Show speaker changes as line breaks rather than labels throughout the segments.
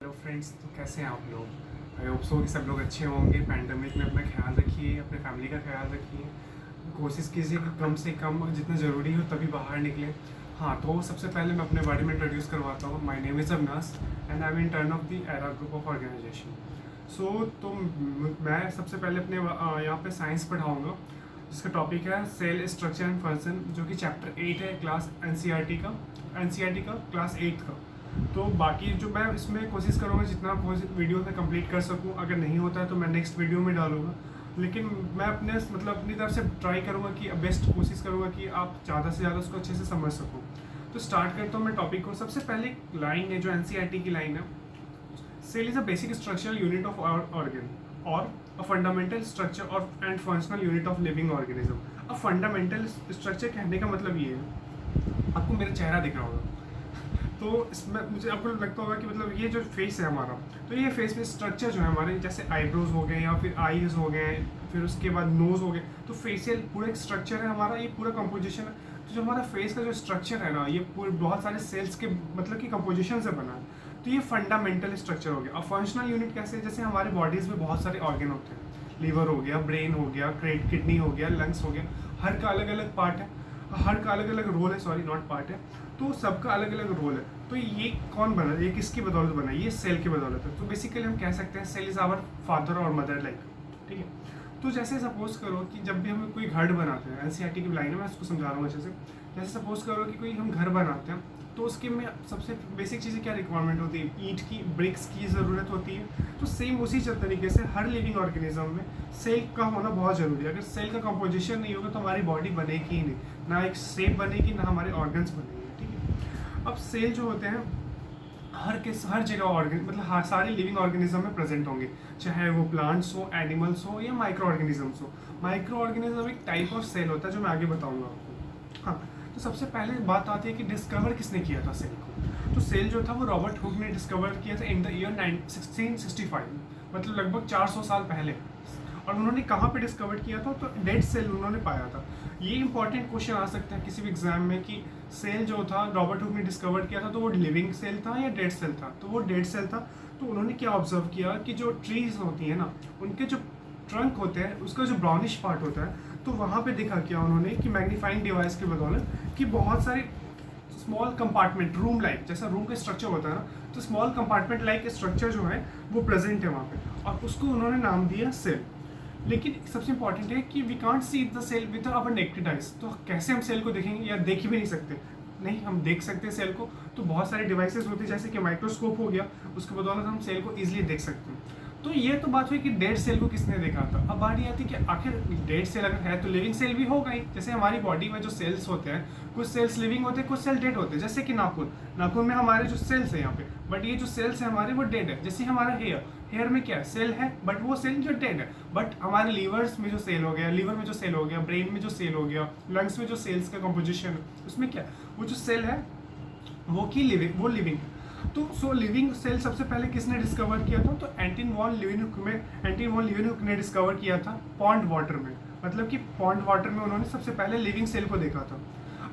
Hello friends, तो कैसे हैं आप लोग। आई होप सो कि सब लोग अच्छे होंगे। पैंडमिक में अपना ख्याल रखिए, अपने फैमिली का ख्याल रखिए। कोशिश कीजिए कि कम से कम जितना ज़रूरी हो तभी बाहर निकलें। हाँ, तो सबसे पहले मैं अपने बारे में इंट्रोड्यूस करवाता हूँ। My name is Avinash and I am intern of the era group of organisation. तो मैं सबसे पहले अपने यहाँ पे साइंस पढ़ाऊँगा, जिसका टॉपिक है सेल स्ट्रक्चर एंड फंक्शन, जो कि चैप्टर 8 है क्लास एन का क्लास 8 का। तो बाकी जो मैं इसमें कोशिश करूँगा जितना वीडियो में कंप्लीट कर सकूँ। अगर नहीं होता है तो मैं नेक्स्ट वीडियो में डालूँगा, लेकिन मैं अपनी तरफ से ट्राई करूँगा कि बेस्ट कोशिश करूँगा कि आप ज़्यादा से ज़्यादा उसको अच्छे से समझ सको। तो स्टार्ट करता हूँ मैं टॉपिक को। सबसे पहले लाइन है जो एन की लाइन है, cell is a basic structural unit of organ और अ फंडामेंटल स्ट्रक्चर और and functional unit of living organism. अब फंडामेंटल स्ट्रक्चर कहने का मतलब ये है, आपको मेरा चेहरा दिख रहा होगा तो इसमें मुझे आपको लगता होगा कि मतलब ये जो फेस है हमारा, तो ये फेस में स्ट्रक्चर जो है हमारे, जैसे आईब्रोज हो गए या फिर आईज हो गए, फिर उसके बाद नोज हो गए, तो फेशियल पूरा एक स्ट्रक्चर है हमारा, ये पूरा कंपोजिशन है। तो जो हमारा फेस का जो स्ट्रक्चर है ना, ये पूरे बहुत सारे सेल्स के मतलब कि कंपोजिशन से बना है। तो ये फंडामेंटल स्ट्रक्चर हो गया। अब फंक्शनल यूनिट कैसे, जैसे हमारे बॉडीज़ में बहुत सारे ऑर्गन होते हैं, लीवर हो गया, ब्रेन हो गया, किडनी हो गया, लंग्स हो गया, हर का अलग अलग पार्ट है, हर का अलग अलग रोल है, सॉरी नॉट पार्ट है, तो सबका अलग अलग रोल है। तो ये कौन बना, ये किसकी बदौलत बना, ये सेल की बदौलत है। तो बेसिकली हम कह सकते हैं सेल इज़ आवर फादर और मदर लाइक, ठीक है। तो जैसे सपोज करो कि जब भी हम कोई घर बनाते हैं, एनसीईआरटी की लाइन है, मैं उसको समझा रहा हूँ अच्छे से। जैसे सपोज करो कि कोई हम घर बनाते हैं, तो उसके में सबसे बेसिक चीज़ें क्या रिक्वायरमेंट होती है, ईंट की, ब्रिक्स की ज़रूरत होती है। तो सेम उसी तरीके से हर लिविंग ऑर्गेनिज्म में सेल का होना बहुत ज़रूरी है। अगर सेल का कंपोजिशन नहीं होगा तो हमारी बॉडी बनेगी ही नहीं, ना एक शेप बनेगी, ना हमारे ऑर्गन्स बनेंगे, ठीक है। अब सेल जो होते हैं हर जगह ऑर्गन मतलब सारे लिविंग ऑर्गेनिज्म में प्रेजेंट होंगे, चाहे वो प्लांट्स हो, एनिमल्स हो या माइक्रो ऑर्गेनिजम्स हो। माइक्रो ऑर्गेनिज्म एक टाइप ऑफ सेल होता है जो मैं आगे बताऊंगा आपको। हाँ, तो सबसे पहले बात आती है कि डिस्कवर किसने किया था सेल को। तो सेल जो था वो रॉबर्ट हुक ने डिस्कवर किया था इन द ईयर 1665, मतलब लगभग 400 साल पहले। और उन्होंने कहाँ पे डिस्कवर किया था, तो डेड सेल उन्होंने पाया था। ये इंपॉर्टेंट क्वेश्चन आ सकता है किसी भी एग्जाम में कि सेल जो था रॉबर्ट हुक ने डिस्कवर किया था, तो वो लिविंग सेल था या डेड सेल था। तो वो डेड सेल था। तो उन्होंने क्या ऑब्जर्व किया कि जो ट्रीज होती है ना, उनके जो ट्रंक होते हैं, उसका जो ब्राउनिश पार्ट होता है, तो वहाँ पे देखा क्या उन्होंने कि मैग्नीफाइंग डिवाइस की बदौलत कि बहुत सारे स्मॉल कंपार्टमेंट, रूम लाइक, जैसा रूम का स्ट्रक्चर होता है ना, तो स्मॉल कंपार्टमेंट लाइक स्ट्रक्चर जो है वो प्रेजेंट है वहाँ पे, और उसको उन्होंने नाम दिया सेल। लेकिन सबसे इंपॉर्टेंट है कि we can't see the cell with our naked eyes. तो कैसे हम सेल को देखेंगे, या देख ही भी नहीं सकते। नहीं, हम देख सकते हैं सेल को, तो बहुत सारे डिवाइसेस होते हैं, जैसे कि माइक्रोस्कोप हो गया, उसके बदौलत हम सेल को ईजिली देख सकते हैं। तो ये तो बात हुई कि डेड सेल को किसने देखा था। अब बारी आती है कि आखिर डेड सेल अगर है तो लिविंग सेल भी होगा ही। जैसे हमारी बॉडी में जो सेल्स होते हैं, कुछ सेल्स लिविंग होते हैं, कुछ सेल डेड होते हैं। जैसे कि नाखून में हमारे जो सेल्स है यहाँ पे, बट ये जो सेल्स है हमारे वो डेड है। जैसे हमारा हेयर में क्या है, सेल है, बट वो सेल जो डेड है। बट हमारे लीवर्स में जो सेल हो गया, लीवर में जो सेल हो गया, ब्रेन में जो सेल हो गया, लंग्स में जो सेल्स का कंपोजिशन है, उसमें क्या, वो जो सेल है वो लिविंग है। तो सो लिविंग सेल सबसे पहले किसने डिस्कवर किया था, तो एंटन वॉन लीवेनहुक ने डिस्कवर किया था पॉन्ड वाटर में। मतलब कि पॉन्ड वाटर में उन्होंने सबसे पहले लिविंग सेल को देखा था।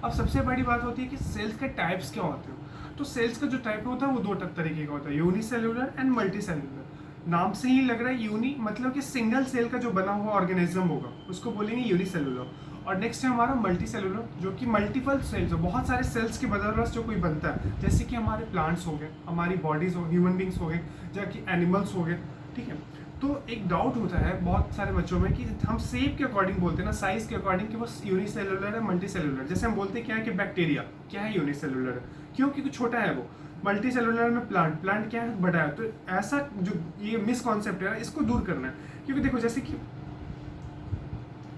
अब सबसे बड़ी बात होती है कि सेल्स के टाइप्स क्या होते हैं। तो सेल्स का जो टाइप होता है वो दो तरीके का होता है, यूनिसेलुलर एंड मल्टी सेलुलर। नाम से ही लग रहा है यूनि, मतलब कि सिंगल सेल का जो बना हुआ ऑर्गेनिज्म होगा उसको बोलेंगे यूनिसेलुलर। और नेक्स्ट है हमारा मल्टी सेलुलर, जो कि मल्टीपल सेल्स, बहुत सारे सेल्स की बदौलत जो कोई बनता है, जैसे कि हमारे प्लांट्स हो गए, हमारी बॉडीज हो, ह्यूमन बींग्स हो गए, जबकि एनिमल्स हो गए, ठीक है। तो एक डाउट होता है बहुत सारे बच्चों में कि हम शेप के अकॉर्डिंग बोलते हैं ना, साइज के अकॉर्डिंग, कि वो यूनिसेलुलर है, मल्टी सेलुलर। जैसे हम बोलते हैं क्या है कि बैक्टीरिया क्या है, यूनिसेलुलर है, क्यों, क्योंकि छोटा है वो। मल्टी सेलुलर में प्लांट क्या है, बड़ा है। तो ऐसा जो ये मिसकॉन्सेप्ट है इसको दूर करना है। क्योंकि देखो, जैसे कि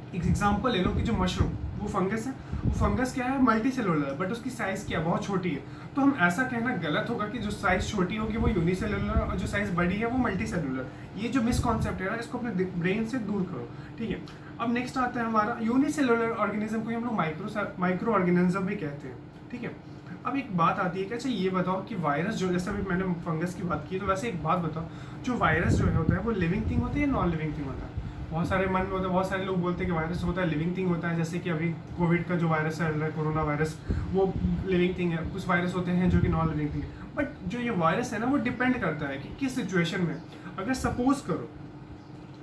एक एग्जांपल ले लो कि जो मशरूम, वो फंगस है, वो फंगस क्या है, मल्टी सेलुलर, बट उसकी साइज क्या है, बहुत छोटी है। तो हम ऐसा कहना गलत होगा कि जो साइज छोटी होगी वो यूनिसेलुलर और जो साइज बड़ी है वो मल्टी सेलुलर। ये जो मिसकॉन्सेप्ट है ना, इसको अपने ब्रेन से दूर करो, ठीक है। अब नेक्स्ट आता है हमारा यूनिसेलुलर ऑर्गेनिज्म को हम लोग माइक्रो ऑर्गेनिज्म भी कहते हैं, ठीक है। अब एक बात आती है कि अच्छा ये बताओ कि वायरस जो, जैसे अभी मैंने फंगस की बात की, तो वैसे एक बात बताओ, जो वायरस जो है होता है वो लिविंग थिंग होती है या नॉन लिविंग थिंग होता है। बहुत सारे मन में होता है, बहुत सारे लोग बोलते हैं कि वायरस होता है लिविंग थिंग होता है, जैसे कि अभी कोविड का जो वायरस चल रहा है, कोरोना वायरस, वो लिविंग थिंग है। कुछ वायरस होते हैं जो कि नॉन लिविंग थिंग है। बट जो ये वायरस है ना, वो डिपेंड करता है कि किस सिचुएशन में। अगर सपोज करो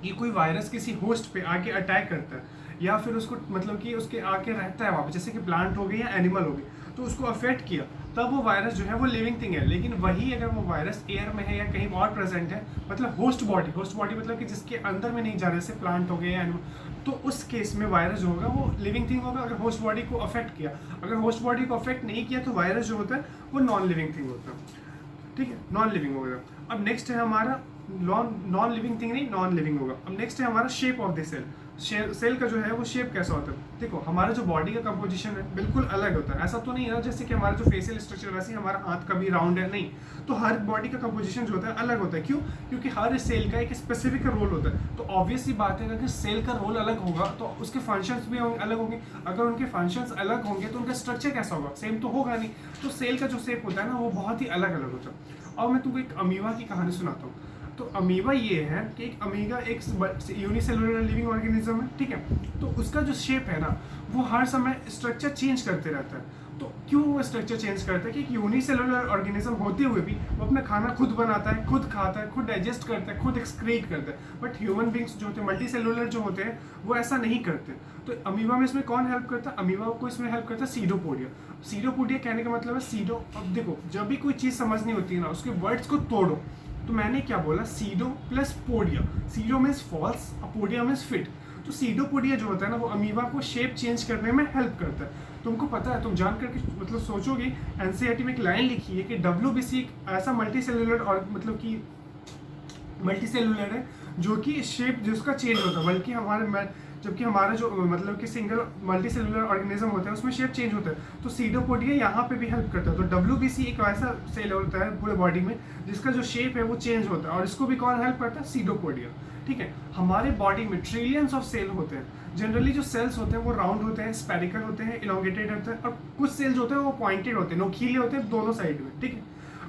कि कोई वायरस किसी होस्ट पे आके अटैक करता है, या फिर उसको मतलब कि उसके आके रहता है वहाँ पे, जैसे कि प्लांट हो गई या एनिमल हो गई, तो उसको अफेक्ट किया, तब वो वायरस जो है वो लिविंग थिंग है। लेकिन वही अगर वो वायरस एयर में है या कहीं और प्रेजेंट है, मतलब होस्ट बॉडी मतलब कि जिसके अंदर में नहीं जा रहे, जैसे प्लांट हो गए या एनिमल, तो उस केस में वायरस जो होगा वो लिविंग थिंग होगा अगर होस्ट बॉडी को अफेक्ट किया। अगर होस्ट बॉडी को अफेक्ट नहीं किया तो वायरस जो होता है वो नॉन लिविंग थिंग होता है। ठीक है, नॉन लिविंग होगा। अब नेक्स्ट है हमारा नॉन लिविंग थिंग नहीं, नॉन लिविंग होगा। अब नेक्स्ट है हमारा shape of the cell. Cell का जो है वो शेप कैसा होता है। देखो हमारा जो बॉडी का कंपोजिशन है बिल्कुल अलग होता है। ऐसा तो नहीं है जैसे कि हमारा जो फेशियल स्ट्रक्चर वैसे ही हमारा हाथ कभी राउंड है, नहीं। तो हर बॉडी का कंपोजिशन जो होता है अलग होता है। क्यों? क्योंकि हर सेल का एक स्पेसिफिक रोल होता है। तो ऑब्वियस सी बात है अगर सेल का रोल अलग होगा तो उसके फंक्शंस भी अलग होंगे। अगर उनके फंक्शंस अलग होंगे तो उनका स्ट्रक्चर कैसा होगा, सेम तो होगा नहीं। तो सेल का जो शेप होता है ना वो बहुत ही अलग अलग होता है। और मैं तुमको एक अमीबा की कहानी सुनाता हूँ। तो अमीबा ये है कि एक अमीबा एक यूनिसेलुलर लिविंग ऑर्गेनिज्म है, ठीक है। तो उसका जो शेप है ना वो हर समय स्ट्रक्चर चेंज करते रहता है। तो क्यों वो स्ट्रक्चर चेंज करता है कि एक यूनिसेलुलर ऑर्गेनिज्म होते हुए भी वो अपना खाना खुद बनाता है, खुद खाता है, खुद डाइजेस्ट करता है, खुद एक्सक्रीट करता है। बट ह्यूमन बींग्स जो होते हैं, मल्टी सेलुलर जो होते हैं, वो ऐसा नहीं करते। तो अमीबा में इसमें कौन हेल्प करता है? अमीबा को इसमें हेल्प करता है सीडोपोडिया। सीडोपोडिया कहने का मतलब है सीडो। अब देखो जब भी कोई चीज़ समझनी होती है ना उसके वर्ड्स को तोड़ो। तो मैंने क्या बोला, pseudo plus podia. Pseudo means false और पोडिया मीन्स फिट। तो सीडोपोडिया जो होता है ना वो अमीबा को शेप चेंज करने में हेल्प करता है। तुमको पता है, तुम जान करके मतलब सोचोगे, एनसीईआरटी में एक लाइन लिखी है कि WBC एक ऐसा मल्टी सेलुलर और मतलब कि मल्टी सेलुलर है जो कि शेप जिसका चेंज होता है, बल्कि जबकि हमारा जो मतलब कि सिंगल मल्टी सेलुलर ऑर्गेनिज्म होता है उसमें शेप चेंज होता है। तो सीडोपोडिया यहाँ पे भी हेल्प करता है। तो WBC एक ऐसा सेल होता है पूरे बॉडी में जिसका जो शेप है वो चेंज होता है, और इसको भी कौन हेल्प करता है? सीडोपोडिया। ठीक है, हमारे बॉडी में ट्रिलियंस ऑफ सेल होते हैं। जनरली जो सेल्स होते हैं वो राउंड होते हैं, स्पेरिकल होते हैं, इलोंगेटेड होते हैं, और कुछ सेल्स होते हैं वो पॉइंटेड होते हैं, नोकीले होते हैं दोनों साइड में। ठीक है,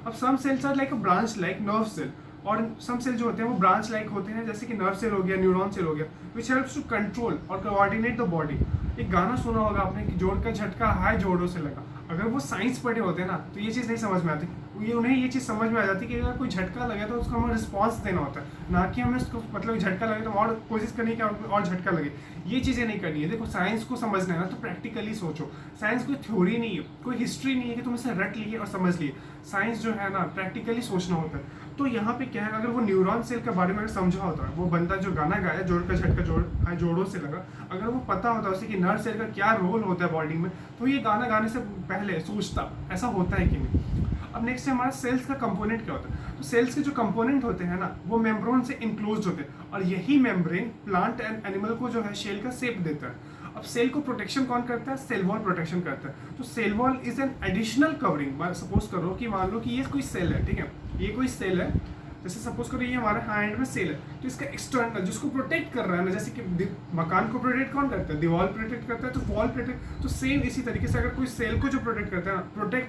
अब some cells are like a branch like nerve cell, और सम सेल जो होते हैं वो ब्रांच लाइक होते हैं, जैसे कि नर्व सेल हो गया, न्यूरॉन सेल हो गया, विच हेल्प्स टू कंट्रोल और कोऑर्डिनेट द बॉडी। एक गाना सुना होगा आपने कि जोड़ का झटका हाय जोड़ों से लगा। अगर वो साइंस पढ़े होते ना तो ये चीज़ नहीं समझ में आती। उन्हें ये चीज़ समझ में आ जाती कि अगर कोई झटका लगे तो उसको हमें रिस्पॉन्स देना होता है, ना कि हमें उसको मतलब झटका लगे तो और कोशिश करनी कि और झटका लगे। ये चीज़ें नहीं करनी है। देखो साइंस को समझना है ना तो प्रैक्टिकली सोचो। साइंस कोई थ्योरी नहीं है, कोई हिस्ट्री नहीं है कि तुम इसे रट लिए और समझ लिए। साइंस जो है ना प्रैक्टिकली सोचना होता है। तो यहाँ पे क्या है, अगर वो न्यूरॉन सेल के बारे में अगर समझा होता है, वो बंदा जो गाना गाया जोड़ का झटका जोड़ों से लगा, अगर वो पता होता है उसे कि नर्व सेल का क्या रोल होता है बॉडी में, तो ये गाना गाने से पहले सोचता ऐसा होता है कि नहीं। अब नेक्स्ट है हमारा सेल्स का कंपोनेंट क्या होता है। तो सेल्स के जो कंपोनेंट होते हैं ना वो मेम्ब्रेन से इंक्लोज होते हैं, और यही मेम्ब्रेन प्लांट एंड एनिमल को जो है शेल का शेप देता है। अब सेल को प्रोटेक्शन कौन करता है? सेल वॉल प्रोटेक्शन करता है। तो cell wall is an additional covering. Suppose करो कि मान लो कि ये कोई सेल है, ठीक है, ये कोई सेल है, जैसे सपोज करो ये हमारे हैंड में सेल है, तो इसका एक्सटर्नल जिसको प्रोटेक्ट कर रहा है ना, जैसे कि मकान को प्रोटेक्ट कौन करता है? दीवार प्रोटेक्ट करता है, तो वॉल प्रोटेक्ट। तो सेम इसी तरीके से अगर कोई सेल को जो प्रोटेक्ट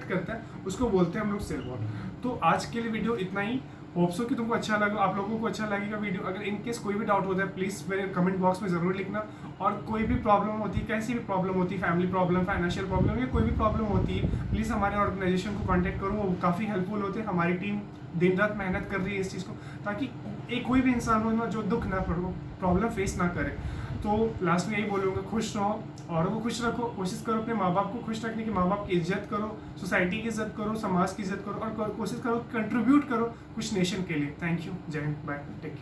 करता है उसको बोलते हैं हम लोग सेल वॉल। तो आज के लिए वीडियो इतना ही। होप सो कि तुमको अच्छा लगा, आप लोगों को अच्छा लगेगा वीडियो। अगर इन केस कोई भी डाउट होता है प्लीज़ मेरे कमेंट बॉक्स में ज़रूर लिखना। और कोई भी प्रॉब्लम होती है, कैसी भी प्रॉब्लम होती है, फैमिली प्रॉब्लम, फाइनेंशियल प्रॉब्लम, या कोई भी प्रॉब्लम होती है, प्लीज़ हमारे ऑर्गेनाइजेशन को कांटेक्ट करो। वो काफ़ी हेल्पफुल होते हैं। हमारी टीम दिन रात मेहनत कर रही है इस चीज़ को, ताकि एक कोई भी इंसान हो ना जो दुख ना पड़ो, प्रॉब्लम फेस ना करे। तो लास्ट में यही बोलूँगा, खुश रहो, औरों को खुश रखो, कोशिश करो अपने माँ बाप को खुश रखने की, माँ बाप की इज्जत करो, सोसाइटी की इज्जत करो, समाज की इज्जत करो, और कोशिश करो कंट्रीब्यूट करो कुछ नेशन के लिए। थैंक यू, जय हिंद, बाय, टेक केयर।